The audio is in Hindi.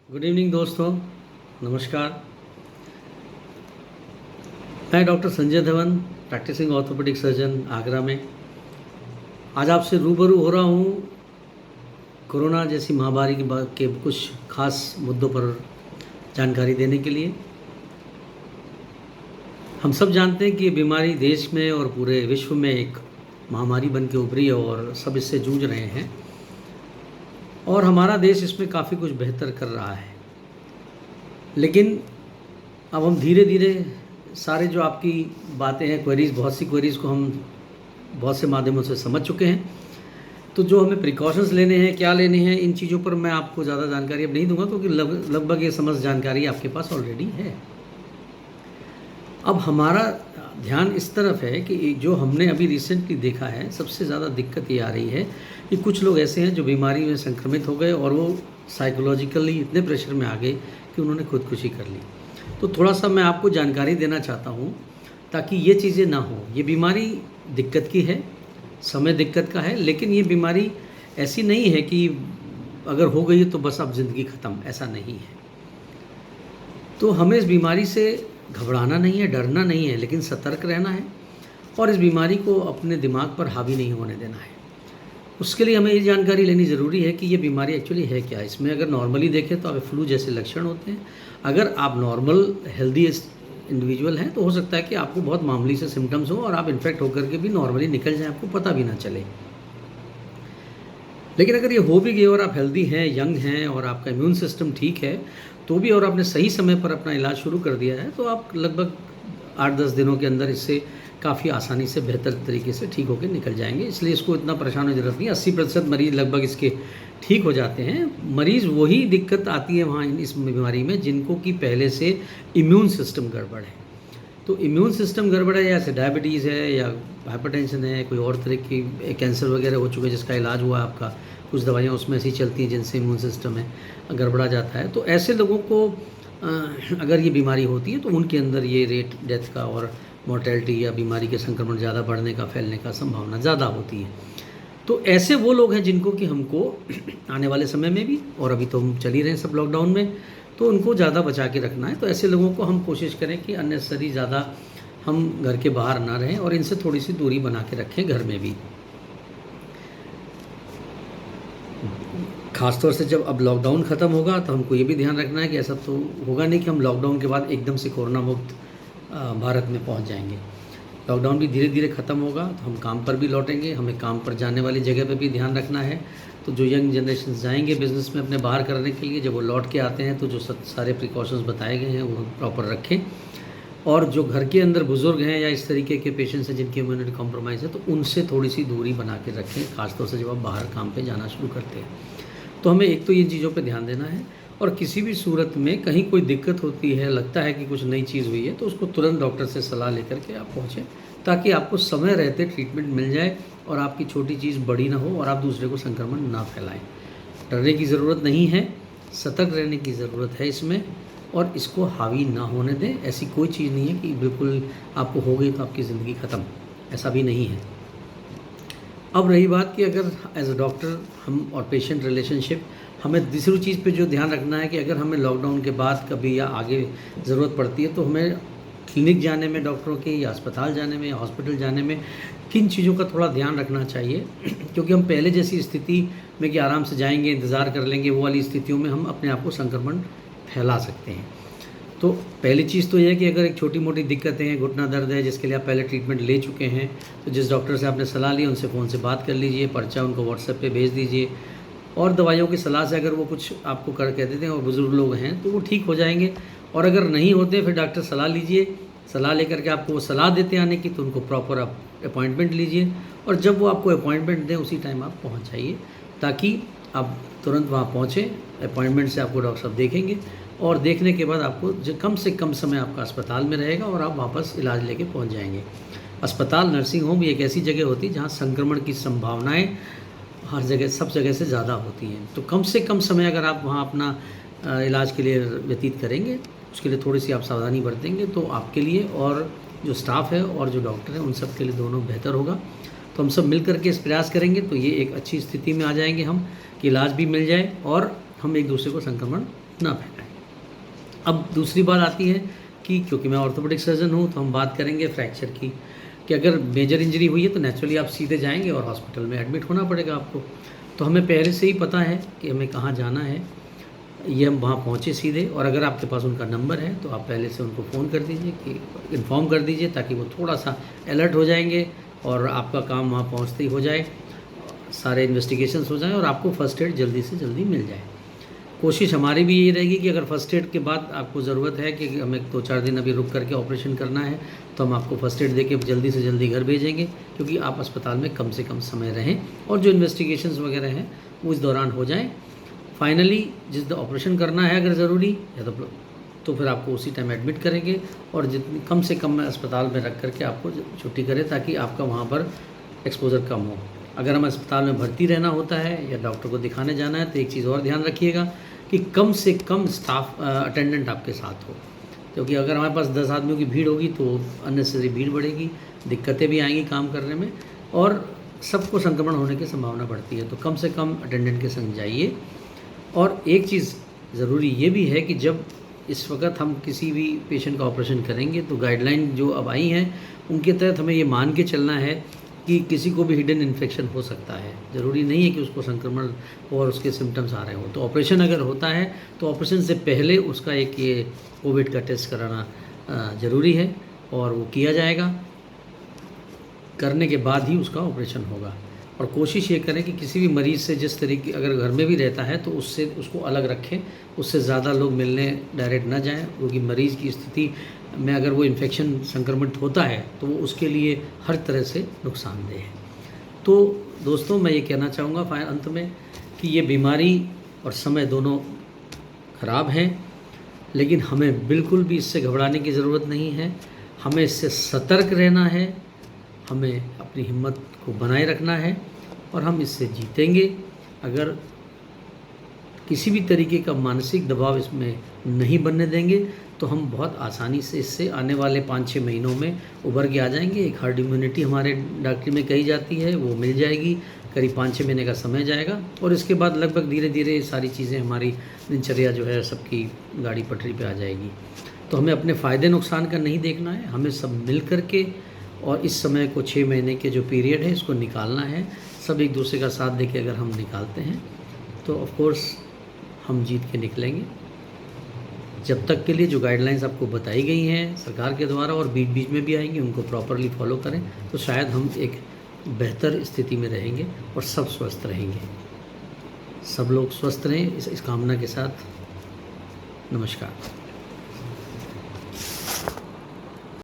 गुड इवनिंग दोस्तों, नमस्कार। मैं doctor Sanjay Dhawan, practising orthopaedic surgeon Agra में आज आपसे रूबरू हो रहा हूँ कोरोना जैसी महामारी के कुछ खास मुद्दों पर जानकारी देने के लिए। हम सब जानते हैं कि ये बीमारी देश में और पूरे विश्व में एक महामारी बन के उभरी है और सब इससे जूझ रहे हैं और हमारा देश इसमें काफ़ी कुछ बेहतर कर रहा है। लेकिन अब हम धीरे धीरे सारे जो आपकी बातें हैं, क्वेरीज़, बहुत सी क्वेरीज़ को हम बहुत से माध्यमों से समझ चुके हैं। तो जो हमें प्रिकॉशंस लेने हैं, क्या लेने हैं, इन चीज़ों पर मैं आपको ज़्यादा जानकारी अब नहीं दूंगा क्योंकि लगभग ये समझ जानकारी आपके पास ऑलरेडी है। अब हमारा ध्यान इस तरफ है कि जो हमने अभी रिसेंटली देखा है, सबसे ज़्यादा दिक्कत ये आ रही है कि कुछ लोग ऐसे हैं जो बीमारी में संक्रमित हो गए और वो साइकोलॉजिकली इतने प्रेशर में आ गए कि उन्होंने खुदकुशी कर ली। तो थोड़ा सा मैं आपको जानकारी देना चाहता हूँ ताकि ये चीज़ें ना हो। ये बीमारी दिक्कत की है, समय दिक्कत का है, लेकिन ये बीमारी ऐसी नहीं है कि अगर हो गई तो बस अब ज़िंदगी ख़त्म, ऐसा नहीं है। तो हमें इस बीमारी से घबराना नहीं है, डरना नहीं है, लेकिन सतर्क रहना है और इस बीमारी को अपने दिमाग पर हावी नहीं होने देना है। उसके लिए हमें ये जानकारी लेनी ज़रूरी है कि ये बीमारी एक्चुअली है क्या। इसमें अगर नॉर्मली देखें तो आप फ्लू जैसे लक्षण होते हैं। अगर आप नॉर्मल हेल्दी इंडिविजुअल हैं तो हो सकता है कि आपको बहुत मामूली से सिम्टम्स हो और आप इन्फेक्ट होकर के भी नॉर्मली निकल जाएं, आपको पता भी ना चले। लेकिन अगर ये हो भी गए और आप हेल्दी हैं, यंग हैं और आपका इम्यून सिस्टम ठीक है तो भी, और आपने सही समय पर अपना इलाज शुरू कर दिया है, तो आप लगभग 8-10 दिनों के अंदर इससे काफ़ी आसानी से बेहतर तरीके से ठीक होकर निकल जाएंगे। इसलिए इसको इतना परेशान होने की ज़रूरत नहीं। 80% मरीज़ लगभग इसके ठीक हो जाते हैं। मरीज़ वही दिक्कत आती है वहाँ इस बीमारी में जिनको कि पहले से इम्यून सिस्टम गड़बड़ है। तो इम्यून सिस्टम गड़बड़ है, जैसे डायबिटीज़ है या हाइपरटेंशन है, कोई और तरह की कैंसर वगैरह हो चुके हैं जिसका इलाज हुआ आपका, कुछ दवाइयाँ उसमें ऐसी चलती हैं जिनसे इम्यून सिस्टम है गड़बड़ा जाता है। तो ऐसे लोगों को अगर ये बीमारी होती है तो उनके अंदर ये रेट डेथ का और मोर्टेलिटी या बीमारी के संक्रमण ज़्यादा बढ़ने का, फैलने का संभावना ज़्यादा होती है। तो ऐसे वो लोग हैं जिनको कि हमको आने वाले समय में भी, और अभी तो हम चल ही रहे हैं सब लॉकडाउन में, तो उनको ज़्यादा बचा के रखना है। तो ऐसे लोगों को हम कोशिश करें कि अननेसेसरी ज़्यादा हम घर के बाहर ना रहें और इनसे थोड़ी सी दूरी बना के रखें घर में भी। ख़ासतौर से जब अब लॉकडाउन ख़त्म होगा तो हमको ये भी ध्यान रखना है कि ऐसा तो होगा नहीं कि हम लॉकडाउन के बाद एकदम से कोरोना मुक्त भारत में पहुंच जाएंगे। लॉकडाउन भी धीरे धीरे ख़त्म होगा तो हम काम पर भी लौटेंगे। हमें काम पर जाने वाली जगह पे भी ध्यान रखना है। तो जो यंग जनरेशन जाएंगे बिज़नेस में अपने बाहर करने के लिए, जब वो लौट के आते हैं तो जो सारे प्रिकॉशंस बताए गए हैं वो प्रॉपर रखें। और जो घर के अंदर बुज़ुर्ग हैं या इस तरीके के पेशेंट्स हैं जिनकी इम्यूनिटी कॉम्प्रोमाइज़ है, तो उनसे थोड़ी सी दूरी बना के रखें, ख़ासतौर से जब आप बाहर काम पर जाना शुरू करते हैं। तो हमें एक तो इन चीज़ों पर ध्यान देना है। और किसी भी सूरत में कहीं कोई दिक्कत होती है, लगता है कि कुछ नई चीज़ हुई है, तो उसको तुरंत डॉक्टर से सलाह लेकर के आप पहुँचें ताकि आपको समय रहते ट्रीटमेंट मिल जाए और आपकी छोटी चीज़ बड़ी ना हो और आप दूसरे को संक्रमण ना फैलाएं। डरने की ज़रूरत नहीं है, सतर्क रहने की ज़रूरत है इसमें, और इसको हावी ना होने दें। ऐसी कोई चीज़ नहीं है कि बिल्कुल आपको हो गई तो आपकी ज़िंदगी ख़त्म, ऐसा भी नहीं है। अब रही बात कि अगर एज अ डॉक्टर हम और पेशेंट रिलेशनशिप, हमें दूसरी चीज़ पे जो ध्यान रखना है कि अगर हमें लॉकडाउन के बाद कभी या आगे ज़रूरत पड़ती है तो हमें क्लिनिक जाने में, डॉक्टरों के या अस्पताल जाने में या हॉस्पिटल जाने में किन चीज़ों का थोड़ा ध्यान रखना चाहिए। क्योंकि हम पहले जैसी स्थिति में कि आराम से जाएंगे, इंतज़ार कर लेंगे, वो वाली स्थितियों में हम अपने आप को संक्रमण फैला सकते हैं। तो पहली चीज़ तो यह है कि अगर एक छोटी मोटी दिक्कतें हैं, घुटना दर्द है जिसके लिए आप पहले ट्रीटमेंट ले चुके हैं, तो जिस डॉक्टर से आपने सलाह ली उनसे फ़ोन से बात कर लीजिए, पर्चा उनको व्हाट्सएप पे भेज दीजिए। और दवाइयों की सलाह से अगर वो कुछ आपको कर कह देते हैं और बुज़ुर्ग लोग हैं तो वो ठीक हो जाएंगे। और अगर नहीं होते फिर डॉक्टर सलाह लीजिए, सलाह लेकर के आपको वो सलाह देते आने की, तो उनको प्रॉपर आप अपॉइंटमेंट लीजिए और जब वो आपको अपॉइंटमेंट दें उसी टाइम आप पहुँच जाइए ताकि आप तुरंत वहाँ पहुँचें। अपॉइंटमेंट से आपको डॉक्टर साहब देखेंगे और देखने के बाद आपको कम से कम समय आपका अस्पताल में रहेगा और आप वापस इलाज लेके पहुंच जाएंगे। अस्पताल, नर्सिंग होम ये एक ऐसी जगह होती है जहां संक्रमण की संभावनाएं हर जगह, सब जगह से ज़्यादा होती हैं। तो कम से कम समय अगर आप वहां अपना इलाज के लिए व्यतीत करेंगे, उसके लिए थोड़ी सी आप सावधानी बरतेंगे तो आपके लिए और जो स्टाफ है और जो डॉक्टर है उन सब के लिए दोनों बेहतर होगा। तो हम सब मिल करके इस प्रयास करेंगे तो ये एक अच्छी स्थिति में आ जाएंगे हम कि इलाज भी मिल जाए और हम एक दूसरे को संक्रमण ना फैलाएं। अब दूसरी बात आती है कि क्योंकि मैं ऑर्थोपेडिक सर्जन हूँ तो हम बात करेंगे फ्रैक्चर की, कि अगर मेजर इंजरी हुई है तो नेचुरली आप सीधे जाएंगे और हॉस्पिटल में एडमिट होना पड़ेगा आपको। तो हमें पहले से ही पता है कि हमें कहाँ जाना है, ये हम वहाँ पहुँचे सीधे, और अगर आपके पास उनका नंबर है तो आप पहले से उनको फ़ोन कर दीजिए, कि इन्फॉर्म कर दीजिए, ताकि वो थोड़ा सा अलर्ट हो जाएंगे और आपका काम वहाँ पहुँचते ही हो जाए, सारे इन्वेस्टिगेशंस हो जाएं और आपको फ़र्स्ट एड जल्दी से जल्दी मिल जाए। कोशिश हमारी भी यही रहेगी कि अगर फ़र्स्ट एड के बाद आपको ज़रूरत है कि हमें 2-4 दिन अभी रुक करके ऑपरेशन करना है, तो हम आपको फ़र्स्ट एड देके जल्दी से जल्दी घर भेजेंगे, क्योंकि आप अस्पताल में कम से कम समय रहें और जो इन्वेस्टिगेशंस वगैरह हैं वो इस दौरान हो जाएं। फाइनली जिस ऑपरेशन करना है अगर ज़रूरी या तो फिर आपको उसी टाइम एडमिट करेंगे और जितनी कम से कम अस्पताल में रख करके आपको छुट्टी करें, ताकि आपका वहाँ पर एक्सपोजर कम हो। अगर हमें अस्पताल में भर्ती रहना होता है या डॉक्टर को दिखाने जाना है तो एक चीज़ और ध्यान रखिएगा कि कम से कम स्टाफ अटेंडेंट आपके साथ हो, क्योंकि अगर हमारे पास 10 आदमियों की भीड़ होगी तो अननेसेसरी भीड़ बढ़ेगी, दिक्कतें भी आएंगी काम करने में और सबको संक्रमण होने की संभावना बढ़ती है। तो कम से कम अटेंडेंट के संग जाइए। और एक चीज़ ज़रूरी ये भी है कि जब इस वक्त हम किसी भी पेशेंट का ऑपरेशन करेंगे तो गाइडलाइन जो अब आई हैं उनके तहत हमें ये मान के चलना है कि किसी को भी हिडन इन्फेक्शन हो सकता है। ज़रूरी नहीं है कि उसको संक्रमण और उसके सिम्टम्स आ रहे हो। तो ऑपरेशन अगर होता है तो ऑपरेशन से पहले उसका एक ये कोविड का टेस्ट कराना ज़रूरी है और वो किया जाएगा। करने के बाद ही उसका ऑपरेशन होगा। और कोशिश ये करें कि किसी भी मरीज़ से जिस तरीके अगर घर में भी रहता है तो उससे उसको अलग रखें, उससे ज़्यादा लोग मिलने डायरेक्ट ना जाएं, क्योंकि मरीज़ की स्थिति में अगर वो इन्फेक्शन संक्रमित होता है तो वो उसके लिए हर तरह से नुकसानदेह है। तो दोस्तों मैं ये कहना चाहूँगा अंत में कि ये बीमारी और समय दोनों ख़राब हैं, लेकिन हमें बिल्कुल भी इससे घबराने की ज़रूरत नहीं है। हमें इससे सतर्क रहना है, हमें अपनी हिम्मत को बनाए रखना है और हम इससे जीतेंगे। अगर किसी भी तरीके का मानसिक दबाव इसमें नहीं बनने देंगे तो हम बहुत आसानी से इससे आने वाले 5-6 महीनों में उभर के आ जाएंगे। एक हर्ड इम्यूनिटी हमारे डॉक्टरी में कही जाती है, वो मिल जाएगी। करीब 5-6 महीने का समय जाएगा और इसके बाद लगभग धीरे धीरे सारी चीज़ें हमारी दिनचर्या जो है सबकी गाड़ी पटरी पे आ जाएगी। तो हमें अपने फ़ायदे नुकसान का नहीं देखना है, हमें सब मिल कर के और इस समय को 6 महीने के जो पीरियड है इसको निकालना है। सब एक दूसरे का साथ देके अगर हम निकालते हैं तो ऑफ कोर्स हम जीत के निकलेंगे। जब तक के लिए जो गाइडलाइंस आपको बताई गई हैं सरकार के द्वारा और बीच बीच में भी आएंगी, उनको प्रॉपरली फॉलो करें तो शायद हम एक बेहतर स्थिति में रहेंगे और सब स्वस्थ रहेंगे। सब लोग स्वस्थ रहें इस कामना के साथ। नमस्कार।